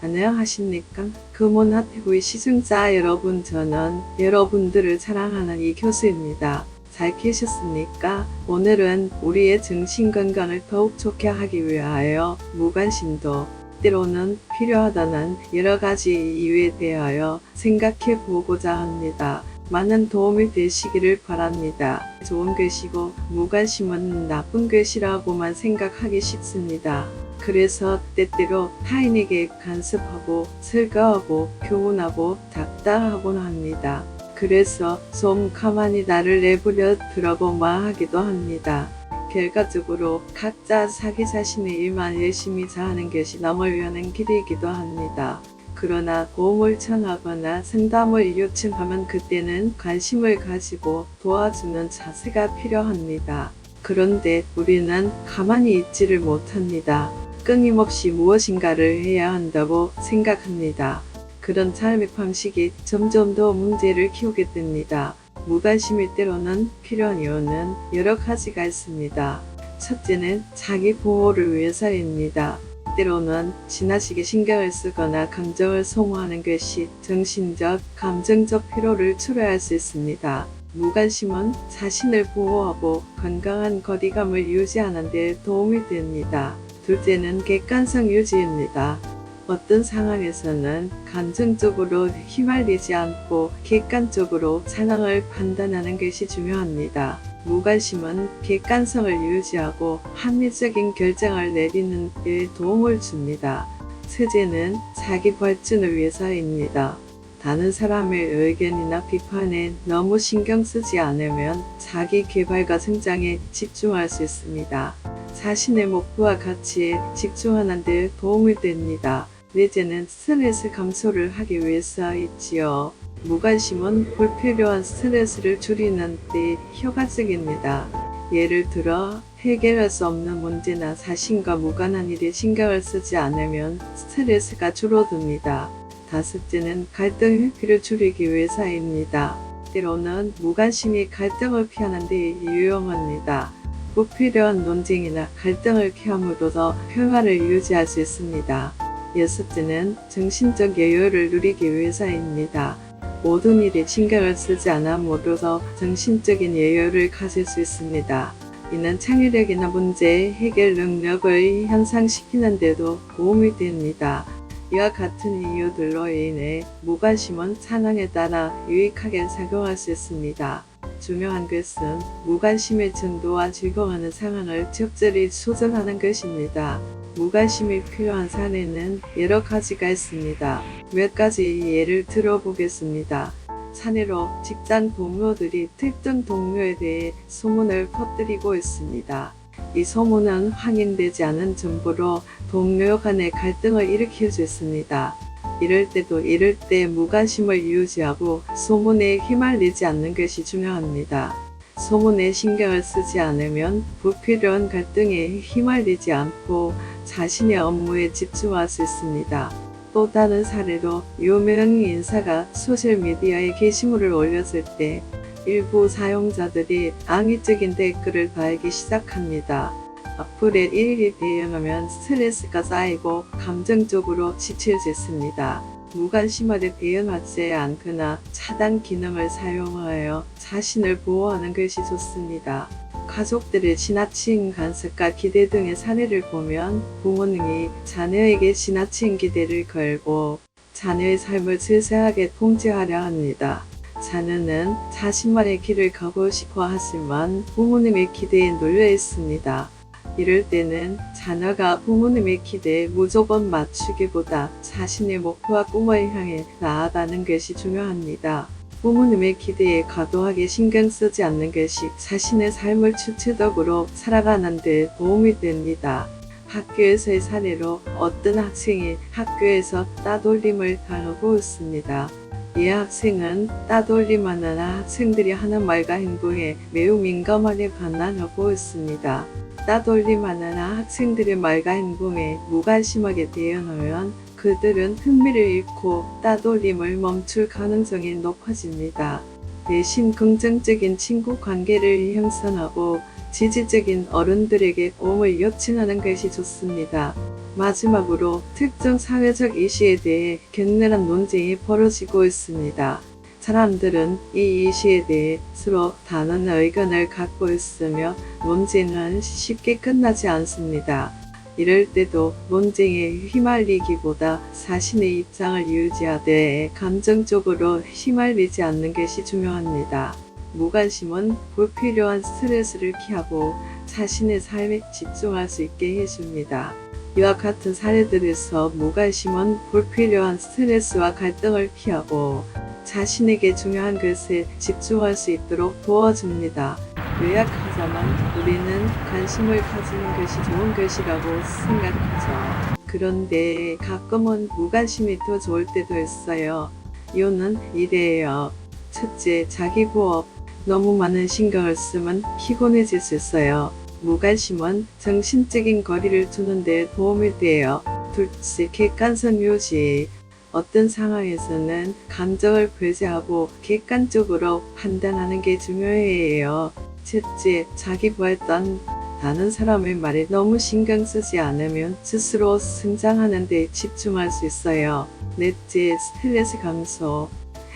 안녕하십니까? 금온학TV 시청자 여러분, 저는 여러분들을 사랑하는 이 교수입니다. 잘 계셨습니까? 오늘은 우리의 정신건강을 더욱 좋게 하기 위하여 무관심도 때로는 필요하다는 여러가지 이유에 대하여 생각해 보고자 합니다. 많은 도움이 되시기를 바랍니다. 좋은 것이고 무관심은 나쁜 것이라고만 생각하기 쉽습니다. 그래서 때때로 타인에게 간섭하고 슬가하고 교훈하고 답답하곤 합니다. 그래서 좀 가만히 나를 내버려 두라고만 하기도 합니다. 결과적으로 각자 자기 자신의 일만 열심히 잘하는 것이 남을 위하는 길이기도 합니다. 그러나 도움을 청하거나 상담을 요청하면 그때는 관심을 가지고 도와주는 자세가 필요합니다. 그런데 우리는 가만히 있지를 못합니다. 끊임없이 무엇인가를 해야 한다고 생각합니다. 그런 삶의 방식이 점점 더 문제를 키우게 됩니다. 무관심일 때로는 필요한 이유는 여러 가지가 있습니다. 첫째는 자기 보호를 위해서입니다. 때로는 지나치게 신경을 쓰거나 감정을 소모하는 것이 정신적, 감정적 피로를 초래할 수 있습니다. 무관심은 자신을 보호하고 건강한 거리감을 유지하는 데 도움이 됩니다. 둘째는 객관성 유지입니다. 어떤 상황에서는 감정적으로 휘말리지 않고 객관적으로 상황을 판단하는 것이 중요합니다. 무관심은 객관성을 유지하고 합리적인 결정을 내리는 데 도움을 줍니다. 셋째는 자기 발전을 위해서입니다. 다른 사람의 의견이나 비판에 너무 신경 쓰지 않으면 자기 개발과 성장에 집중할 수 있습니다. 자신의 목표와 가치에 집중하는 데 도움이 됩니다. 넷째는 스트레스 감소를 하기 위해서이지요. 무관심은 불필요한 스트레스를 줄이는 데 효과적입니다. 예를 들어 해결할 수 없는 문제나 자신과 무관한 일에 신경을 쓰지 않으면 스트레스가 줄어듭니다. 다섯째는 갈등 회피를 줄이기 위해서입니다. 때로는 무관심이 갈등을 피하는 데 유용합니다. 불필요한 논쟁이나 갈등을 피함으로써 평화를 유지할 수 있습니다. 여섯째는 정신적 여유를 누리기 위해서입니다. 모든 일에 신경을 쓰지 않음으로써 정신적인 여유를 가질 수 있습니다. 이는 창의력이나 문제 해결 능력을 향상시키는 데도 도움이 됩니다. 이와 같은 이유들로 인해 무관심은 상황에 따라 유익하게 작용할 수 있습니다. 중요한 것은 무관심의 정도와 적용하는 상황을 적절히 조절하는 것입니다. 무관심이 필요한 사례는 여러 가지가 있습니다. 몇 가지 예를 들어보겠습니다. 사례로 직장 동료들이 특정 동료에 대해 소문을 퍼뜨리고 있습니다. 이 소문은 확인되지 않은 정보로 동료 간의 갈등을 일으킬 수 있습니다. 이럴 때 무관심을 유지하고 소문에 휘말리지 않는 것이 중요합니다. 소문에 신경을 쓰지 않으면 불필요한 갈등에 휘말리지 않고 자신의 업무에 집중할 수 있습니다. 또 다른 사례로 유명 인사가 소셜미디어에 게시물을 올렸을 때 일부 사용자들이 악의적인 댓글을 달기 시작합니다. 악플에 일일이 대응하면 스트레스가 쌓이고 감정적으로 지칠 수 있습니다. 무관심하게 대응하지 않거나 차단 기능을 사용하여 자신을 보호하는 것이 좋습니다. 가족들의 지나친 간섭과 기대 등의 사례를 보면 부모님이 자녀에게 지나친 기대를 걸고 자녀의 삶을 세세하게 통제하려 합니다. 자녀는 자신만의 길을 가고 싶어 하지만 부모님의 기대에 눌려 있습니다. 이럴 때는 자녀가 부모님의 기대에 무조건 맞추기보다 자신의 목표와 꿈을 향해 나아가는 것이 중요합니다. 부모님의 기대에 과도하게 신경 쓰지 않는 것이 자신의 삶을 주체적으로 살아가는 데 도움이 됩니다. 학교에서의 사례로 어떤 학생이 학교에서 따돌림을 당하고 있습니다. 이 학생은 따돌림하는 학생들이 하는 말과 행동에 매우 민감하게 반응하고 있습니다. 따돌림하는 학생들의 말과 행동에 무관심하게 대응하면 그들은 흥미를 잃고 따돌림을 멈출 가능성이 높아집니다. 대신 긍정적인 친구 관계를 형성하고 지지적인 어른들에게 도움을 요청하는 것이 좋습니다. 마지막으로 특정 사회적 이슈에 대해 격렬한 논쟁이 벌어지고 있습니다. 사람들은 이 이슈에 대해 서로 다른 의견을 갖고 있으며 논쟁은 쉽게 끝나지 않습니다. 이럴 때도 논쟁에 휘말리기보다 자신의 입장을 유지하되 감정적으로 휘말리지 않는 것이 중요합니다. 무관심은 불필요한 스트레스를 피하고 자신의 삶에 집중할 수 있게 해줍니다. 이와 같은 사례들에서 무관심은 불필요한 스트레스와 갈등을 피하고 자신에게 중요한 것에 집중할 수 있도록 도와줍니다. 요약하자면 우리는 관심을 가지는 것이 좋은 것이라고 생각하죠. 그런데 가끔은 무관심이 더 좋을 때도 있어요. 이유는 이래요. 첫째, 자기 부업. 너무 많은 신경을 쓰면 피곤해질 수 있어요. 무관심은 정신적인 거리를 두는 데 도움이 돼요. 둘째, 객관성 유지. 어떤 상황에서는 감정을 배제하고 객관적으로 판단하는 게 중요해요. 셋째, 자기 발전. 다른 사람의 말에 너무 신경 쓰지 않으면 스스로 성장하는 데 집중할 수 있어요. 넷째, 스트레스 감소.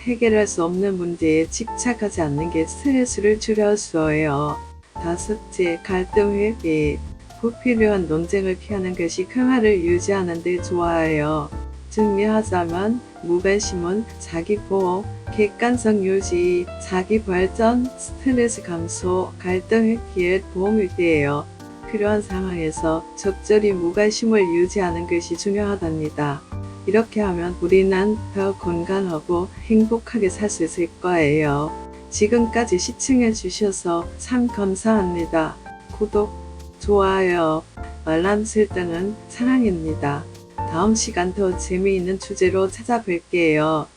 해결할 수 없는 문제에 집착하지 않는 게 스트레스를 줄여줘요. 다섯째, 갈등 회피. 불필요한 논쟁을 피하는 것이 평화를 유지하는 데 좋아요. 정리하자면 무관심은 자기 보호, 객관성 유지, 자기 발전, 스트레스 감소, 갈등 회피에 도움이 돼요. 필요한 상황에서 적절히 무관심을 유지하는 것이 중요하답니다. 이렇게 하면 우리는 더 건강하고 행복하게 살 수 있을 거예요. 지금까지 시청해 주셔서 참 감사합니다. 구독, 좋아요, 알람 설정은 사랑입니다. 다음 시간 더 재미있는 주제로 찾아뵐게요.